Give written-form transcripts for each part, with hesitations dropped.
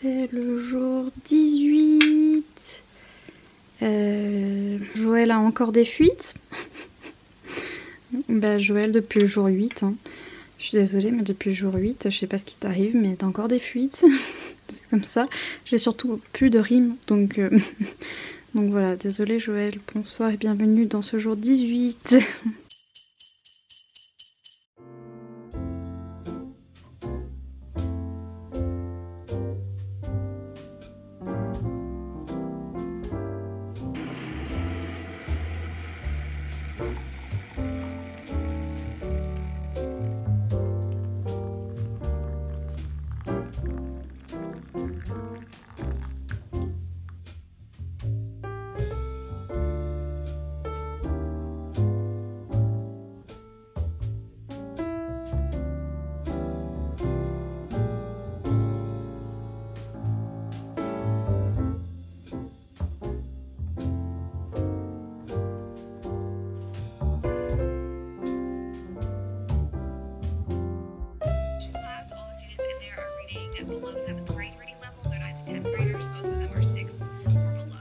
C'est le jour 18. Joël a encore des fuites. Bah Joël depuis le jour 8. Hein. Je suis désolée mais depuis le jour 8, je sais pas ce qui t'arrive mais t'as encore des fuites. C'est comme ça. J'ai surtout plus de rimes donc, donc voilà, désolée Joël. Bonsoir et bienvenue dans ce jour 18. Below 7th grade reading level, they're 9th and 10th graders, most of them are 6th or below.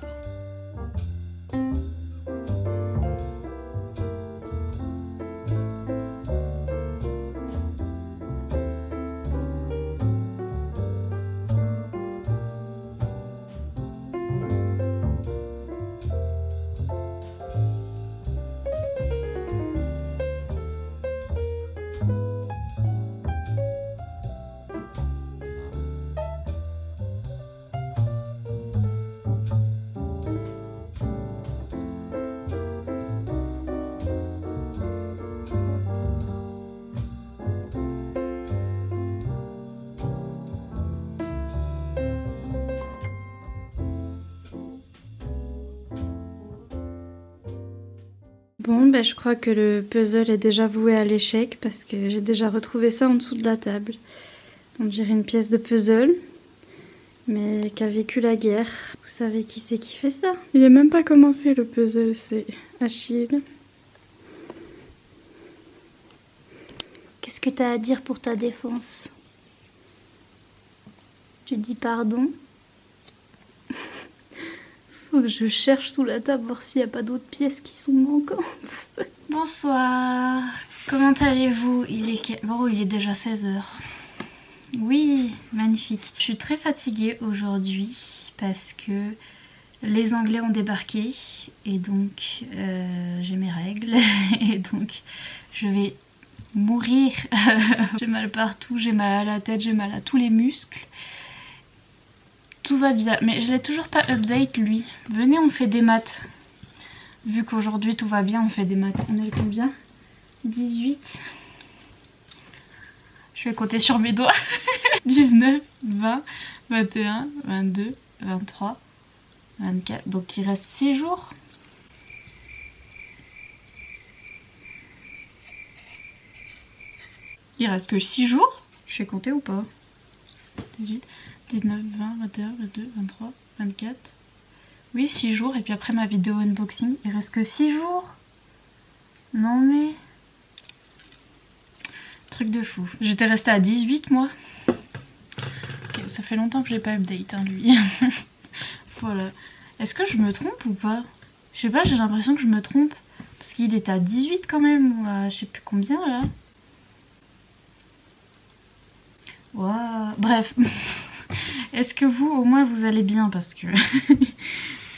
Bon, ben je crois que le puzzle est déjà voué à l'échec parce que j'ai déjà retrouvé ça en dessous de la table. On dirait une pièce de puzzle, mais qui a vécu la guerre. Vous savez qui c'est qui fait ça? Il n'est même pas commencé le puzzle, c'est Achille. Qu'est-ce que t'as à dire pour ta défense? Tu dis pardon? Faut que je cherche sous la table voir s'il n'y a pas d'autres pièces qui sont manquantes. Bonsoir. Comment allez-vous? Il est déjà 16h. Oui, magnifique. Je suis très fatiguée aujourd'hui parce que les Anglais ont débarqué et donc j'ai mes règles et donc je vais mourir. J'ai mal partout, j'ai mal à la tête, j'ai mal à tous les muscles. Tout va bien, mais je l'ai toujours pas update lui. Venez, on fait des maths. Vu qu'aujourd'hui tout va bien, on fait des maths. On est combien? 18. Je vais compter sur mes doigts. 19, 20, 21, 22, 23, 24. Donc il reste 6 jours. Il reste que 6 jours. Je sais compter ou pas? 18, 19, 20, 21, 22, 23, 24. Oui, 6 jours. Et puis après ma vidéo unboxing, il reste que 6 jours. Non mais... Truc de fou. J'étais restée à 18 moi. Okay, ça fait longtemps que je l'ai pas update hein, lui. Voilà. Est-ce que je me trompe ou pas? Je sais pas, j'ai l'impression que je me trompe. Parce qu'il est à 18 quand même, ou à je sais plus combien là. Waouh. Bref. Est-ce que vous, au moins, vous allez bien? Parce que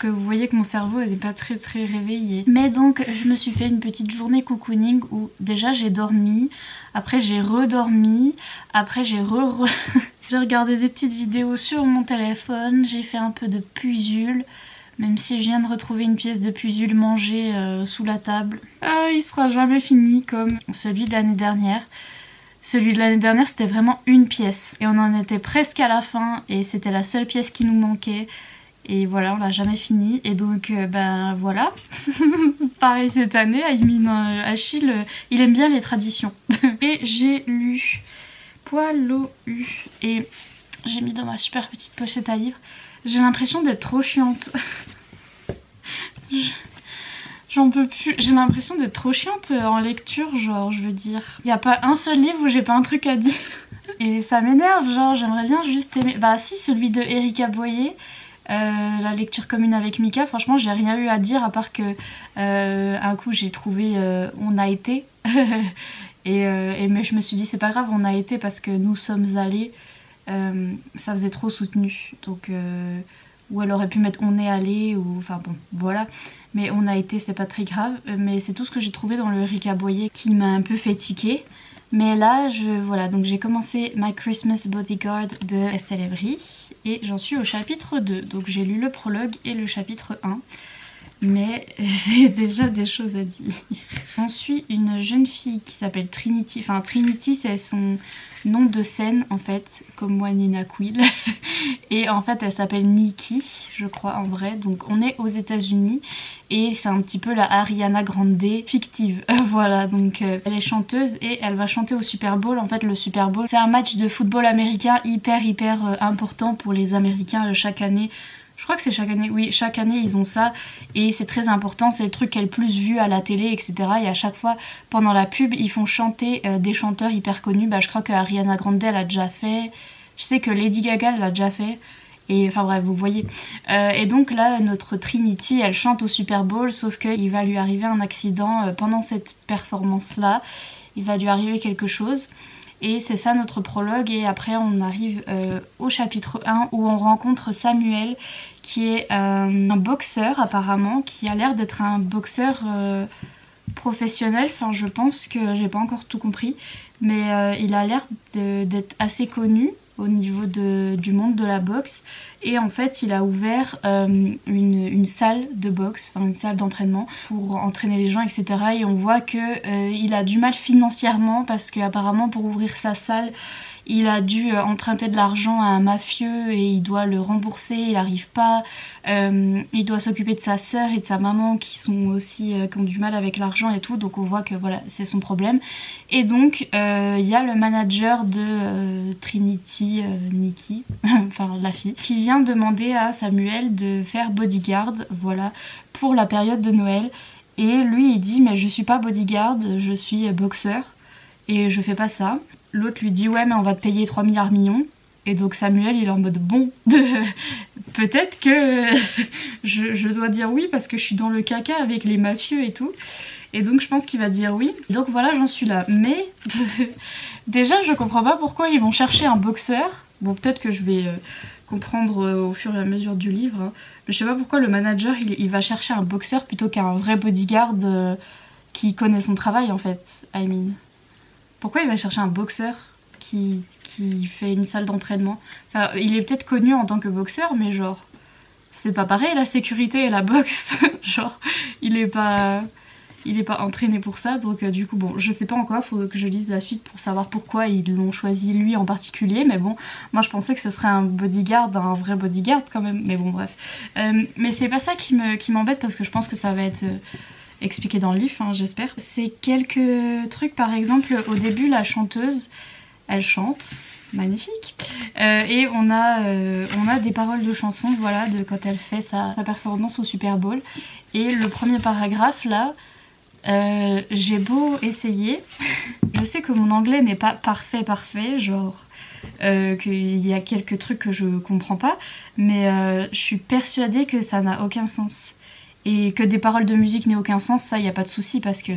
vous voyez que mon cerveau n'est pas très réveillé. Mais donc, je me suis fait une petite journée cocooning où déjà j'ai dormi, après j'ai redormi, après j'ai j'ai regardé des petites vidéos sur mon téléphone, j'ai fait un peu de puzzle, même si je viens de retrouver une pièce de puzzle mangée sous la table. Ah, il sera jamais fini comme celui de l'année dernière. Celui de l'année dernière c'était vraiment une pièce et on en était presque à la fin et c'était la seule pièce qui nous manquait et voilà, on l'a jamais fini et donc ben voilà. Pareil cette année, Achille il aime bien les traditions. Et j'ai lu Poil au U et j'ai mis dans ma super petite pochette à livres. J'ai l'impression d'être trop chiante. J'en peux plus, j'ai l'impression d'être trop chiante en lecture, genre je veux dire. Il n'y a pas un seul livre où j'ai pas un truc à dire. Et ça m'énerve, genre j'aimerais bien juste aimer... Bah si, celui de Erika Boyer, la lecture commune avec Mika, franchement j'ai rien eu à dire à part que un coup j'ai trouvé On a été mais je me suis dit c'est pas grave, on a été parce que nous sommes allés, ça faisait trop soutenu, donc ou elle aurait pu mettre on est allé, ou enfin bon voilà, mais on a été c'est pas très grave, mais c'est tout ce que j'ai trouvé dans le Erika Boyer qui m'a un peu fait tiquer. Mais là, voilà, donc j'ai commencé My Christmas Bodyguard de Estelle Evry et j'en suis au chapitre 2. Donc j'ai lu le prologue et le chapitre 1. Mais j'ai déjà des choses à dire. On suit une jeune fille qui s'appelle Trinity. Enfin, Trinity, c'est son nom de scène, en fait, comme moi, Nina Quill. Et en fait, elle s'appelle Nikki, je crois, en vrai. Donc, on est aux États-Unis et c'est un petit peu la Ariana Grande fictive. Voilà, donc elle est chanteuse et elle va chanter au Super Bowl. En fait, le Super Bowl, c'est un match de football américain hyper important pour les Américains chaque année. Je crois que c'est chaque année, oui, chaque année ils ont ça et c'est très important, c'est le truc qui est le plus vu à la télé, etc. Et à chaque fois, pendant la pub, ils font chanter des chanteurs hyper connus. Bah, je crois que Ariana Grande l'a déjà fait, je sais que Lady Gaga l'a déjà fait, et enfin bref, vous voyez. Et donc là, notre Trinity, elle chante au Super Bowl, sauf qu'il va lui arriver un accident pendant cette performance-là. Il va lui arriver quelque chose. Et c'est ça notre prologue, et après on arrive au chapitre 1 où on rencontre Samuel qui est un boxeur apparemment, qui a l'air d'être un boxeur professionnel, enfin je pense que j'ai pas encore tout compris, mais il a l'air d'être assez connu au niveau du monde de la boxe, et en fait il a ouvert une salle de boxe, enfin une salle d'entraînement pour entraîner les gens, etc. Et on voit que il a du mal financièrement parce qu'apparemment pour ouvrir sa salle il a dû emprunter de l'argent à un mafieux et il doit le rembourser, il n'arrive pas, il doit s'occuper de sa sœur et de sa maman qui sont aussi qui ont du mal avec l'argent et tout, donc on voit que voilà c'est son problème. Et donc il y a le manager de Trinity, Nikki, enfin la fille, qui vient demander à Samuel de faire bodyguard, voilà, pour la période de Noël. Et lui il dit mais je suis pas bodyguard, je suis boxeur et je fais pas ça. L'autre lui dit ouais mais on va te payer 3 milliards millions. Et donc Samuel il est en mode bon, peut-être que je dois dire oui parce que je suis dans le caca avec les mafieux et tout. Et donc je pense qu'il va dire oui. Donc voilà, j'en suis là. Mais déjà je comprends pas pourquoi ils vont chercher un boxeur. Bon peut-être que je vais comprendre au fur et à mesure du livre, hein. Mais je sais pas pourquoi le manager il va chercher un boxeur plutôt qu'un vrai bodyguard qui connaît son travail en fait, I mean. Pourquoi il va chercher un boxeur qui fait une salle d'entraînement? Enfin, il est peut-être connu en tant que boxeur, mais genre, c'est pas pareil la sécurité et la boxe. Genre, il est pas entraîné pour ça, donc du coup, bon, je sais pas encore, faut que je lise la suite pour savoir pourquoi ils l'ont choisi lui en particulier, mais bon, moi je pensais que ce serait un bodyguard, un vrai bodyguard quand même, mais bon, bref. Mais c'est pas ça qui m'embête parce que je pense que ça va être expliqué dans le livre, hein, j'espère. C'est quelques trucs, par exemple au début la chanteuse elle chante, magnifique, et on a des paroles de chansons, voilà, de quand elle fait sa performance au Super Bowl. Et le premier paragraphe là, j'ai beau essayer, je sais que mon anglais n'est pas parfait, genre qu'il y a quelques trucs que je comprends pas, mais je suis persuadée que ça n'a aucun sens. Et que des paroles de musique n'aient aucun sens, ça y a pas de souci parce que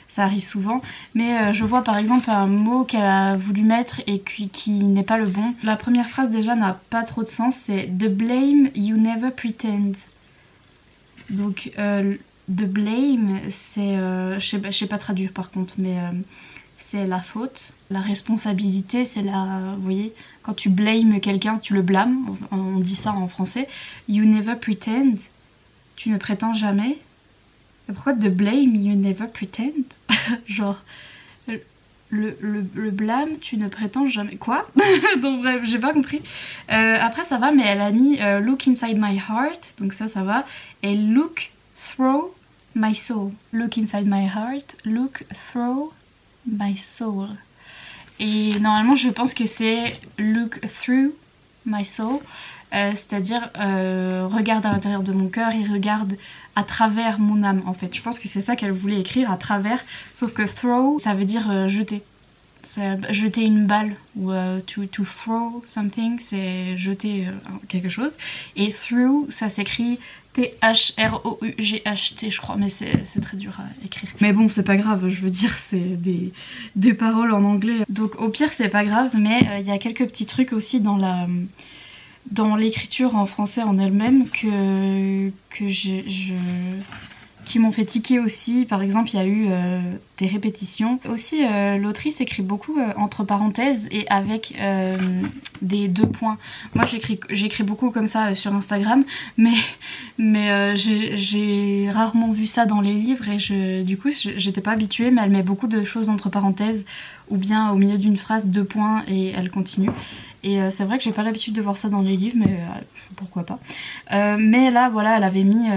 ça arrive souvent. Mais je vois par exemple un mot qu'elle a voulu mettre et qui n'est pas le bon. La première phrase déjà n'a pas trop de sens, c'est The blame you never pretend. Donc the blame c'est, je sais pas traduire par contre, mais c'est la faute. La responsabilité c'est vous voyez, quand tu blames quelqu'un, tu le blâmes, on dit ça en français. You never pretend. Tu ne prétends jamais. Et pourquoi the blame you never pretend? Genre le blâme tu ne prétends jamais. Quoi? Donc bref, j'ai pas compris. Après ça va, mais elle a mis look inside my heart, donc ça va. Et look through my soul. Look inside my heart, look through my soul. Et normalement je pense que c'est look through my soul. C'est-à-dire regarde à l'intérieur de mon cœur et regarde à travers mon âme en fait. Je pense que c'est ça qu'elle voulait écrire, à travers, sauf que throw ça veut dire jeter. Jeter une balle ou to throw something, c'est jeter quelque chose. Et through, ça s'écrit T-H-R-O-U-G-H-T, je crois, mais c'est très dur à écrire. Mais bon, c'est pas grave, je veux dire, c'est des paroles en anglais. Donc au pire, c'est pas grave, mais il y a quelques petits trucs aussi dans l'écriture en français en elle-même qui m'ont fait tiquer aussi. Par exemple, il y a eu des répétitions. Aussi, l'autrice écrit beaucoup entre parenthèses et avec des 2 points. Moi, j'écris beaucoup comme ça sur Instagram, mais j'ai rarement vu ça dans les livres et du coup, j'étais pas habituée, mais elle met beaucoup de choses entre parenthèses ou bien au milieu d'une phrase 2 points et elle continue. Et c'est vrai que j'ai pas l'habitude de voir ça dans les livres, mais pourquoi pas. Mais là, voilà, elle avait mis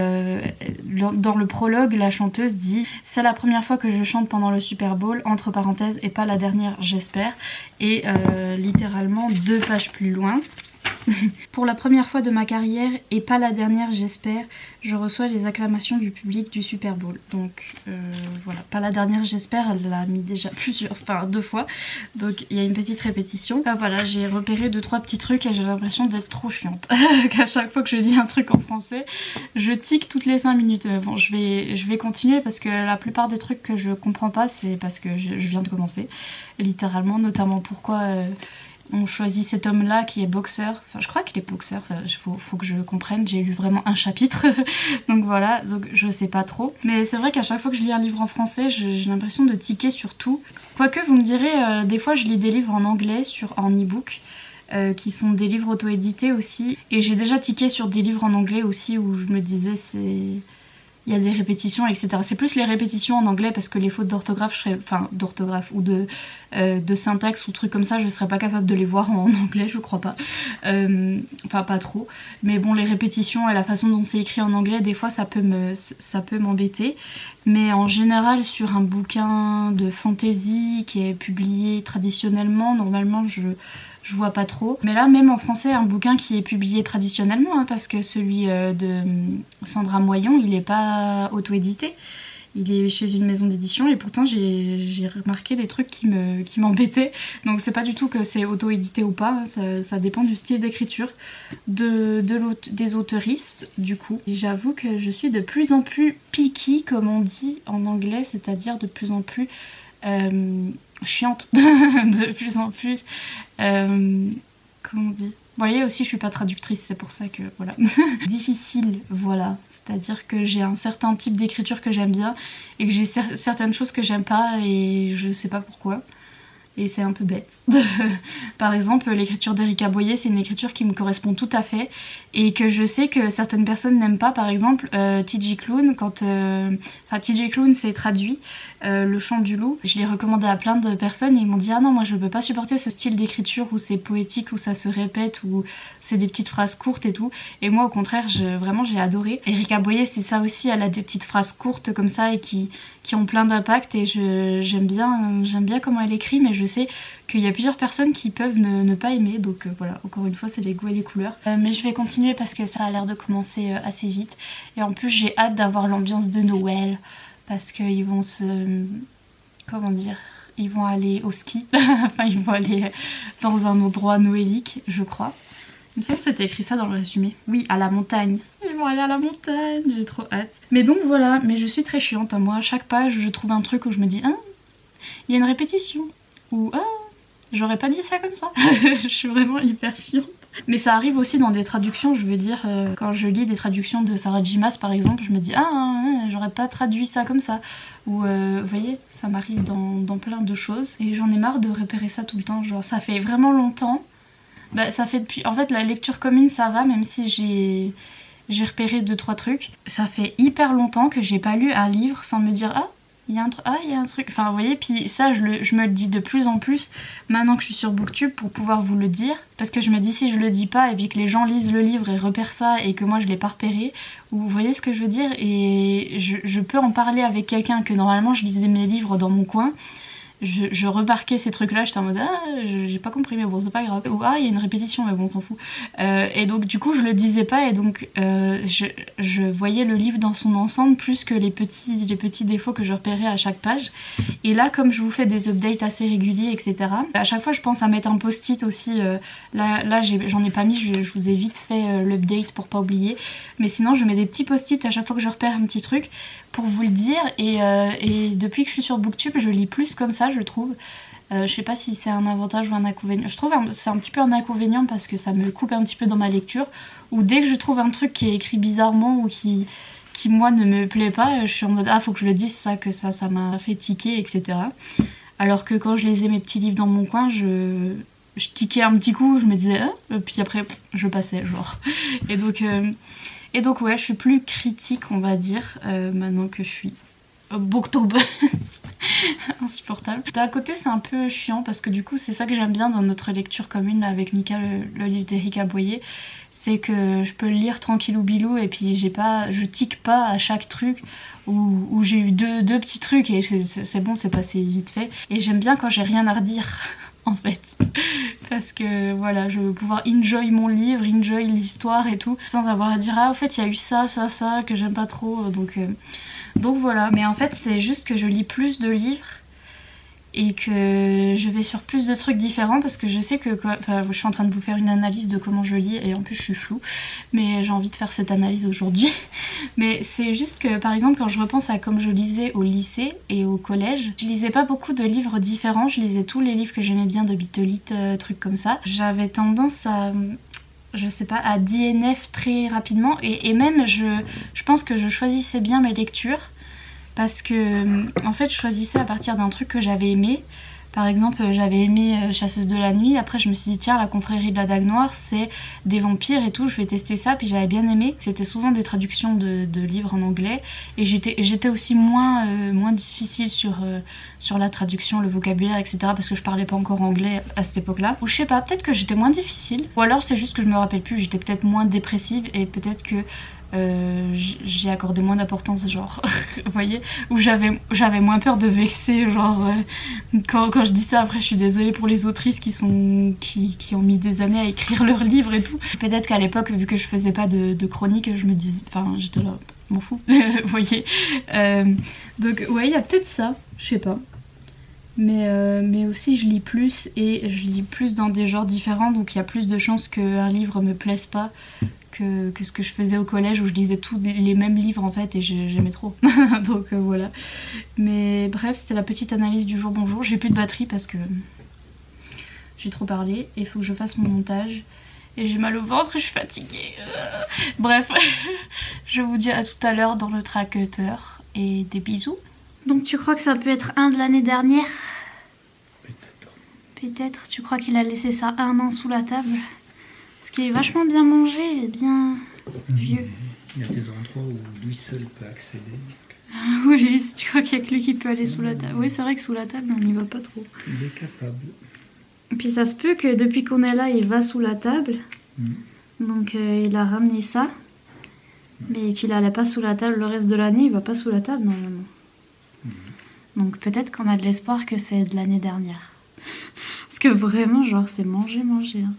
dans le prologue, la chanteuse dit « C'est la première fois que je chante pendant le Super Bowl, entre parenthèses, et pas la dernière, j'espère. » Et littéralement 2 pages plus loin. Pour la première fois de ma carrière et pas la dernière j'espère, je reçois les acclamations du public du Super Bowl. Donc voilà, pas la dernière j'espère, elle l'a mis déjà 2 fois. Donc il y a une petite répétition. Enfin, voilà, j'ai repéré 2-3 petits trucs et j'ai l'impression d'être trop chiante. Qu'à chaque fois que je lis un truc en français, je tique toutes les 5 minutes. Bon, je vais continuer parce que la plupart des trucs que je comprends pas, c'est parce que je viens de commencer. Littéralement, notamment pourquoi... on choisit cet homme-là qui est boxeur. Enfin, je crois qu'il est boxeur. Enfin, faut que je comprenne. J'ai lu vraiment un chapitre. Donc voilà, donc je sais pas trop. Mais c'est vrai qu'à chaque fois que je lis un livre en français, j'ai l'impression de tiquer sur tout. Quoique, vous me direz, des fois je lis des livres en anglais en e-book. Qui sont des livres auto-édités aussi. Et j'ai déjà tiqué sur des livres en anglais aussi où je me disais il y a des répétitions, etc. C'est plus les répétitions en anglais parce que les fautes d'orthographe, d'orthographe ou de syntaxe ou trucs comme ça, je serais pas capable de les voir en anglais, je crois pas. Enfin, pas trop. Mais bon, les répétitions et la façon dont c'est écrit en anglais, des fois ça peut m'embêter. Mais en général, sur un bouquin de fantasy qui est publié traditionnellement, normalement je vois pas trop. Mais là, même en français, un bouquin qui est publié traditionnellement, hein, parce que celui de Sandra Moyon, il est pas auto-édité. Il est chez une maison d'édition et pourtant j'ai remarqué des trucs qui m'embêtaient. Donc c'est pas du tout que c'est auto-édité ou pas, hein, ça dépend du style d'écriture des auteurices du coup. J'avoue que je suis de plus en plus picky comme on dit en anglais, c'est-à-dire de plus en plus chiante, de plus en plus... comment on dit ? Vous voyez aussi, je suis pas traductrice, c'est pour ça que voilà. Difficile, voilà. C'est-à-dire que j'ai un certain type d'écriture que j'aime bien et que j'ai certaines choses que j'aime pas et je sais pas pourquoi. Et c'est un peu bête. Par exemple, l'écriture d'Erika Boyer, c'est une écriture qui me correspond tout à fait et que je sais que certaines personnes n'aiment pas. Par exemple, TJ Klune, TJ Klune c'est traduit, Le Chant du Loup. Je l'ai recommandé à plein de personnes et ils m'ont dit « Ah non, moi je peux pas supporter ce style d'écriture où c'est poétique, où ça se répète, où c'est des petites phrases courtes et tout. » Et moi au contraire, vraiment j'ai adoré. Erika Boyer, c'est ça aussi, elle a des petites phrases courtes comme ça et qui ont plein d'impact et j'aime bien comment elle écrit, mais je sais qu'il y a plusieurs personnes qui peuvent ne pas aimer, donc voilà, encore une fois c'est les goûts et les couleurs. Mais je vais continuer parce que ça a l'air de commencer assez vite et en plus j'ai hâte d'avoir l'ambiance de Noël parce qu'ils vont comment dire, ils vont aller au ski, enfin ils vont aller dans un endroit noélique je crois. Il me semble que c'était écrit ça dans le résumé. Oui, à la montagne. Ils vont aller à la montagne, j'ai trop hâte. Mais donc voilà, mais je suis très chiante. Hein. Moi, à chaque page, je trouve un truc où je me dis « Ah, il y a une répétition » ou « Ah, j'aurais pas dit ça comme ça ». Je suis vraiment hyper chiante. Mais ça arrive aussi dans des traductions, je veux dire, quand je lis des traductions de Sarah J. Maas par exemple, je me dis « Ah, j'aurais pas traduit ça comme ça ». Ou vous voyez, ça m'arrive dans plein de choses. Et j'en ai marre de repérer ça tout le temps. Genre, ça fait vraiment longtemps. Bah, ça fait depuis... En fait, la lecture commune, ça va, même si j'ai repéré 2-3 trucs. Ça fait hyper longtemps que j'ai pas lu un livre sans me dire « Ah, il y a un truc... » Enfin, vous voyez, puis ça, je me le dis de plus en plus maintenant que je suis sur Booktube pour pouvoir vous le dire. Parce que je me dis, si je le dis pas et puis que les gens lisent le livre et repèrent ça et que moi, je l'ai pas repéré, ou vous voyez ce que je veux dire, et je peux en parler avec quelqu'un que normalement, je lisais mes livres dans mon coin. je remarquais ces trucs là, j'étais en mode ah j'ai pas compris mais bon c'est pas grave, ou ah il y a une répétition mais bon on s'en fout, et donc du coup je le disais pas et donc je voyais le livre dans son ensemble plus que les petits défauts que je repérais à chaque page. Et là comme je vous fais des updates assez réguliers etc, à chaque fois je pense à mettre un post-it aussi, là j'en ai pas mis, je vous ai vite fait l'update pour pas oublier, mais sinon je mets des petits post-it à chaque fois que je repère un petit truc pour vous le dire, et depuis que je suis sur Booktube je lis plus comme ça je trouve. Je sais pas si c'est un avantage ou un inconvénient. Je trouve c'est un petit peu un inconvénient parce que ça me coupe un petit peu dans ma lecture, ou dès que je trouve un truc qui est écrit bizarrement ou qui moi ne me plaît pas, je suis en mode ah faut que je le dise ça, que ça m'a fait tiquer etc. Alors que quand je lisais mes petits livres dans mon coin, je tiquais un petit coup, je me disais ah, puis après je passais genre. Et donc ouais, je suis plus critique on va dire, maintenant que je suis Booktober. Insupportable. D'un côté c'est un peu chiant parce que du coup c'est ça que j'aime bien dans notre lecture commune là, avec Mika, le livre d'Erika Boyer, c'est que je peux le lire tranquillou bilou et puis je tique pas à chaque truc où j'ai eu deux petits trucs et c'est bon, c'est passé vite fait. Et j'aime bien quand j'ai rien à redire en fait, parce que voilà, je veux pouvoir enjoy mon livre, enjoy l'histoire et tout, sans avoir à dire ah au fait il y a eu ça que j'aime pas trop, donc voilà. Mais en fait c'est juste que je lis plus de livres et que je vais sur plus de trucs différents parce que je sais que je suis en train de vous faire une analyse de comment je lis et en plus je suis floue, mais j'ai envie de faire cette analyse aujourd'hui. Mais c'est juste que par exemple quand je repense à comme je lisais au lycée et au collège, je lisais pas beaucoup de livres différents, je lisais tous les livres que j'aimais bien de Beat trucs comme ça. J'avais tendance à je sais pas, à DNF très rapidement et même je pense que je choisissais bien mes lectures parce que en fait je choisissais à partir d'un truc que j'avais aimé. Par exemple j'avais aimé Chasseuse de la nuit, après je me suis dit tiens la confrérie de la Dague Noire c'est des vampires et tout, je vais tester ça, puis j'avais bien aimé. C'était souvent des traductions de livres en anglais et j'étais aussi moins difficile sur la traduction, le vocabulaire etc, parce que je parlais pas encore anglais à cette époque là, ou je sais pas, peut-être que j'étais moins difficile, ou alors c'est juste que je me rappelle plus, j'étais peut-être moins dépressive et peut-être que j'ai accordé moins d'importance genre vous voyez, où j'avais moins peur de vexer genre quand je dis ça après je suis désolée pour les autrices qui ont mis des années à écrire leurs livres et tout. Peut-être qu'à l'époque vu que je faisais pas de chronique je me disais, enfin j'étais là m'en fous vous voyez, donc ouais il y a peut-être ça, je sais pas. Mais aussi je lis plus et je lis plus dans des genres différents, donc il y a plus de chances qu'un livre me plaise pas que ce que je faisais au collège où je lisais tous les mêmes livres en fait et j'aimais trop. Donc voilà. Mais bref, c'était la petite analyse du jour. Bonjour, j'ai plus de batterie parce que j'ai trop parlé et il faut que je fasse mon montage. Et j'ai mal au ventre et je suis fatiguée. Bref, je vous dis à tout à l'heure dans le tracteur et des bisous. Donc tu crois que ça peut être un de l'année dernière? Peut-être, tu crois qu'il a laissé ça 1 an sous la table? Parce qu'il est vachement bien mangé et bien vieux. Il y a des endroits où lui seul peut accéder. Oui, tu crois qu'il y a que lui qui peut aller sous la table? Oui, c'est vrai que sous la table, on n'y va pas trop. Il est capable. Et puis ça se peut que depuis qu'on est là, il va sous la table. Donc il a ramené ça. Mais qu'il allait pas sous la table le reste de l'année, il va pas sous la table normalement. Donc peut-être qu'on a de l'espoir que c'est de l'année dernière. Parce que vraiment, genre, c'est manger. Hein.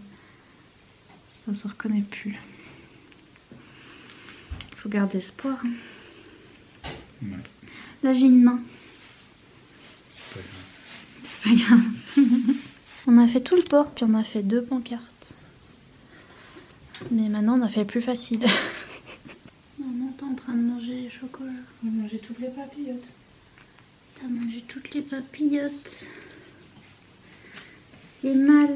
Ça se reconnaît plus. Faut garder espoir. Ouais. Là, j'ai une main. C'est pas grave. On a fait tout le port, puis on a fait 2 pancartes. Mais maintenant, on a fait plus facile. Maman, t'es en train de manger les chocolats. On a mangé toutes les papillotes. T'as mangé toutes les papillotes. C'est mal.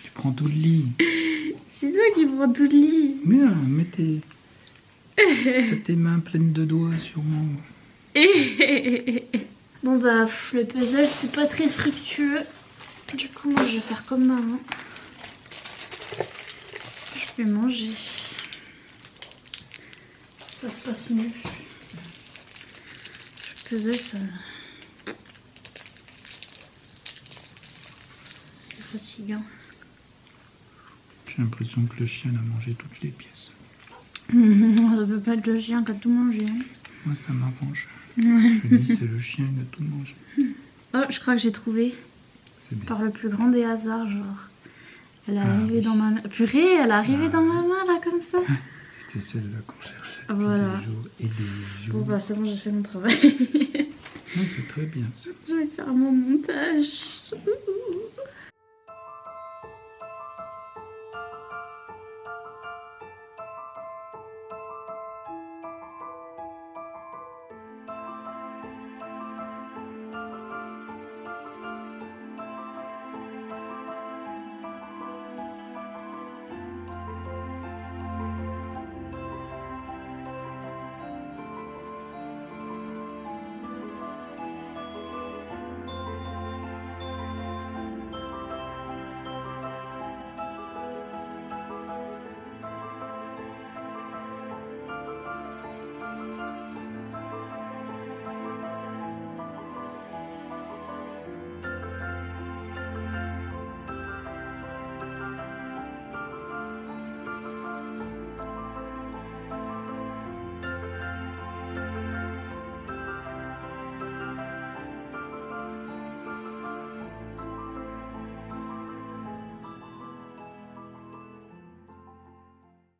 Tu prends tout le lit. C'est toi qui prends tout le lit. Bien, mets t'as tes mains pleines de doigts sur moi. Bon bah le puzzle c'est pas très fructueux. Du coup moi je vais faire comme maman. Je vais manger. Ça se passe mieux. Le puzzle ça... c'est fatigant. J'ai l'impression que le chien a mangé toutes les pièces. Ça peut pas être le chien qui a tout mangé. Hein. Moi, ça m'arrange. Je me dis, c'est le chien, il a tout mangé. Oh, je crois que j'ai trouvé. C'est bien. Par le plus grand des hasards, genre. Elle est Ah, arrivée oui. dans ma main. Purée, elle est arrivée Ah, dans ma oui. main là, comme ça. C'était celle-là qu'on cherchait Voilà. des jours et des jours. Bon, bah, c'est bon, j'ai fait mon travail. Non, c'est très bien ça. Je vais faire mon montage.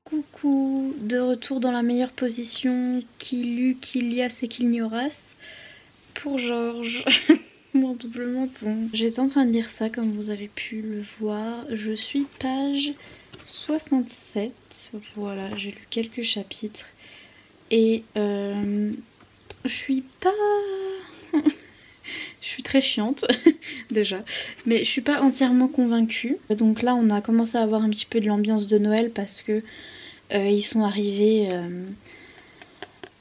Coucou, de retour dans la meilleure position qu'il eut, qu'il y a, c'est qu'il n'y aura pour Georges. Mon double menton. J'étais en train de lire ça comme vous avez pu le voir. Je suis page 67. Voilà, j'ai lu quelques chapitres. Et je suis pas... Je suis très chiante déjà, mais je suis pas entièrement convaincue. Donc là on a commencé à avoir un petit peu de l'ambiance de Noël parce que ils sont arrivés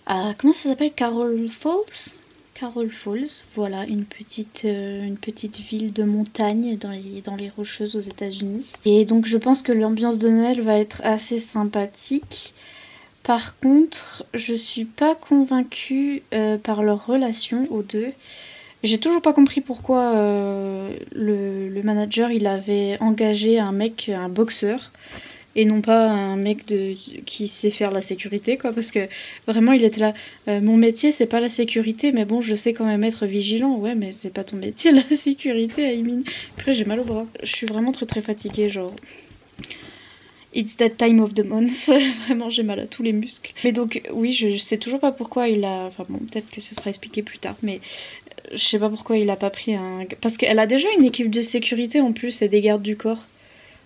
à... Comment ça s'appelle? Carol Falls? Carol Falls, voilà, une petite ville de montagne dans les Rocheuses aux États-Unis. Et donc je pense que l'ambiance de Noël va être assez sympathique. Par contre, je suis pas convaincue par leur relation aux deux. J'ai toujours pas compris pourquoi le manager il avait engagé un mec, un boxeur, et non pas un mec qui sait faire la sécurité, quoi, parce que vraiment il était là, mon métier c'est pas la sécurité, mais bon je sais quand même être vigilant. Ouais, mais c'est pas ton métier la sécurité, Aimine. Après j'ai mal au bras, je suis vraiment très fatiguée, genre it's that time of the month. Vraiment j'ai mal à tous les muscles. Mais donc oui, je sais toujours pas pourquoi il a, enfin bon, peut-être que ce sera expliqué plus tard, mais je sais pas pourquoi il a pas pris un... Parce qu'elle a déjà une équipe de sécurité en plus et des gardes du corps.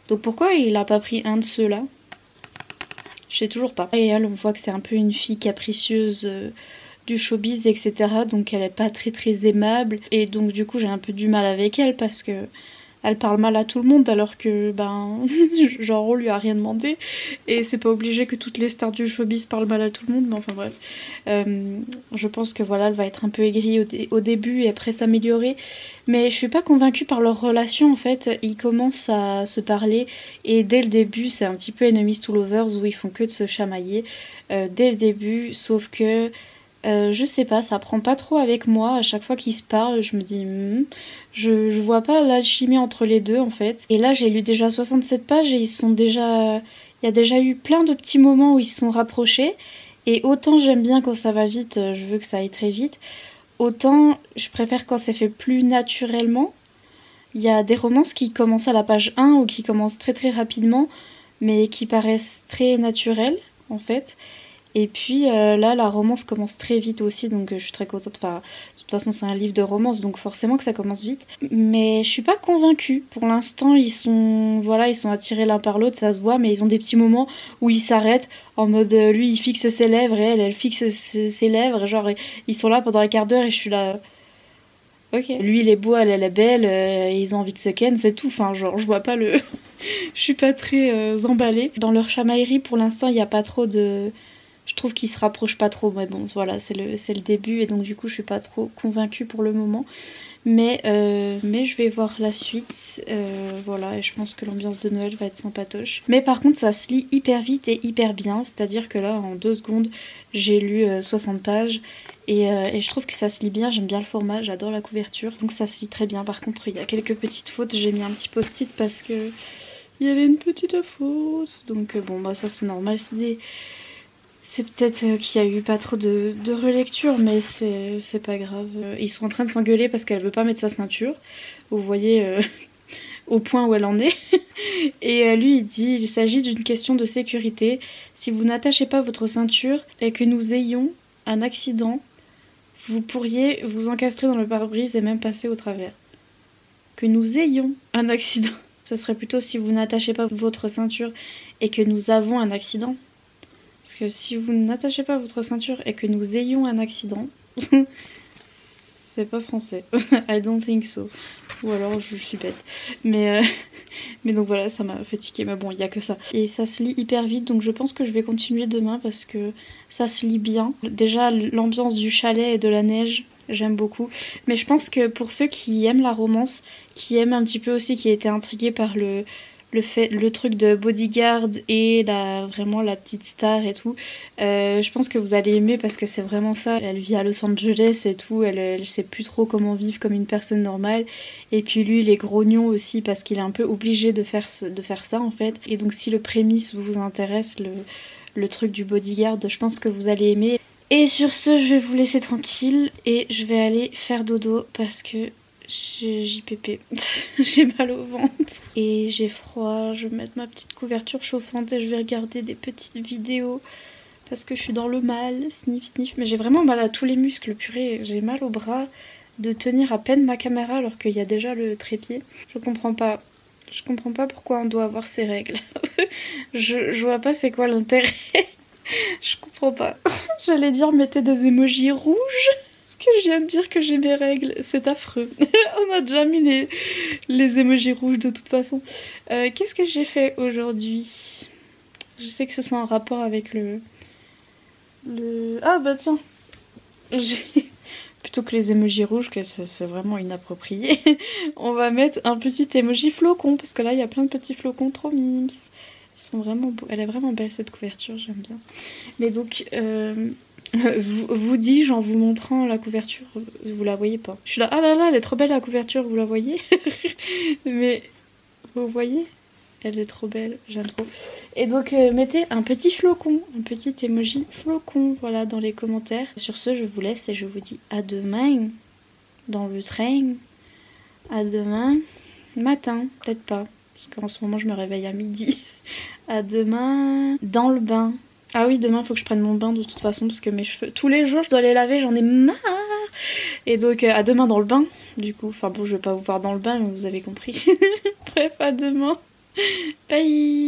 Donc pourquoi il a pas pris un de ceux-là? Je sais toujours pas. Et elle, on voit que c'est un peu une fille capricieuse du showbiz, etc. Donc elle est pas très aimable. Et donc du coup j'ai un peu du mal avec elle parce que elle parle mal à tout le monde alors que ben genre on lui a rien demandé. Et c'est pas obligé que toutes les stars du showbiz parlent mal à tout le monde, mais enfin bref. Je pense que voilà, elle va être un peu aigrie au début et après s'améliorer. Mais je suis pas convaincue par leur relation en fait. Ils commencent à se parler et dès le début c'est un petit peu enemies to lovers où ils font que de se chamailler dès le début, sauf que je sais pas, ça prend pas trop avec moi. À chaque fois qu'ils se parlent, je me dis je vois pas l'alchimie entre les deux en fait. Et là j'ai lu déjà 67 pages et ils sont déjà... Il y a déjà eu plein de petits moments où ils se sont rapprochés. Et autant j'aime bien quand ça va vite, je veux que ça aille très vite. Autant je préfère quand c'est fait plus naturellement. Il y a des romances qui commencent à la page 1 ou qui commencent très rapidement, mais qui paraissent très naturelles en fait. Et puis là la romance commence très vite aussi, donc je suis très contente. Enfin, de toute façon c'est un livre de romance, donc forcément que ça commence vite. Mais je suis pas convaincue. Pour l'instant ils sont attirés l'un par l'autre, ça se voit, mais ils ont des petits moments où ils s'arrêtent en mode lui il fixe ses lèvres et elle fixe ses lèvres. Genre ils sont là pendant un quart d'heure et je suis là... Ok. Lui il est beau, elle est belle, et ils ont envie de se ken, c'est tout. Enfin genre je vois pas le... je suis pas très emballée. Dans leur chamaillerie pour l'instant il n'y a pas trop de... Je trouve qu'ils se rapprochent pas trop, mais bon voilà, c'est le début et donc du coup je suis pas trop convaincue pour le moment. Mais je vais voir la suite, voilà, et je pense que l'ambiance de Noël va être sympatoche. Mais par contre ça se lit hyper vite et hyper bien, c'est-à-dire que là en 2 secondes j'ai lu 60 pages et je trouve que ça se lit bien, j'aime bien le format, j'adore la couverture, donc ça se lit très bien. Par contre il y a quelques petites fautes, j'ai mis un petit post-it parce que il y avait une petite faute, donc bon bah ça c'est normal, c'est C'est peut-être qu'il y a eu pas trop de relecture, mais c'est pas grave. Ils sont en train de s'engueuler parce qu'elle veut pas mettre sa ceinture. Vous voyez au point où elle en est. Et lui il dit, il s'agit d'une question de sécurité. Si vous n'attachez pas votre ceinture et que nous ayons un accident, vous pourriez vous encastrer dans le pare-brise et même passer au travers. Que nous ayons un accident. Ce serait plutôt si vous n'attachez pas votre ceinture et que nous avons un accident. Parce que si vous n'attachez pas votre ceinture et que nous ayons un accident, c'est pas français. I don't think so. Ou alors je suis bête. Mais donc voilà, ça m'a fatiguée. Mais bon, il y a que ça. Et ça se lit hyper vite, donc je pense que je vais continuer demain parce que ça se lit bien. Déjà, l'ambiance du chalet et de la neige, j'aime beaucoup. Mais je pense que pour ceux qui aiment la romance, qui aiment un petit peu aussi, qui étaient intrigués par le truc de bodyguard et vraiment la petite star et tout, je pense que vous allez aimer parce que c'est vraiment ça. Elle vit à Los Angeles et tout, elle sait plus trop comment vivre comme une personne normale. Et puis lui il est grognon aussi parce qu'il est un peu obligé de faire ça en fait. Et donc si le prémisse vous intéresse, le truc du bodyguard, je pense que vous allez aimer. Et sur ce, je vais vous laisser tranquille et je vais aller faire dodo parce que j'ai JPP. J'ai mal au ventre. Et j'ai froid, je vais mettre ma petite couverture chauffante et je vais regarder des petites vidéos parce que je suis dans le mal, sniff sniff. Mais j'ai vraiment mal à tous les muscles, purée. J'ai mal au bras de tenir à peine ma caméra alors qu'il y a déjà le trépied. Je comprends pas. Je comprends pas pourquoi on doit avoir ces règles. je vois pas c'est quoi l'intérêt. Je comprends pas. J'allais dire mettez des émojis rouges. Que je viens de dire que j'ai mes règles, c'est affreux. On a déjà mis les émojis rouges de toute façon. Qu'est-ce que j'ai fait aujourd'hui? Je sais que ce sont en rapport avec le... Ah bah tiens, plutôt que les émojis rouges, que c'est vraiment inapproprié, on va mettre un petit émoji flocon, parce que là il y a plein de petits flocons trop mimes. Ils sont vraiment beaux. Elle est vraiment belle cette couverture, j'aime bien. Mais donc... vous dis-je en vous montrant la couverture, vous la voyez pas. Je suis là, ah là là, elle est trop belle la couverture, vous la voyez? Mais vous voyez? Elle est trop belle, j'aime trop. Et donc mettez un petit flocon, un petit emoji flocon, voilà, dans les commentaires. Sur ce, je vous laisse et je vous dis à demain dans le train. À demain matin, peut-être pas, parce qu'en ce moment je me réveille à midi. À demain dans le bain. Ah oui, demain faut que je prenne mon bain de toute façon parce que mes cheveux, tous les jours je dois les laver, j'en ai marre. Et donc à demain dans le bain, du coup. Enfin bon, je vais pas vous voir dans le bain, mais vous avez compris. Bref, à demain. Bye.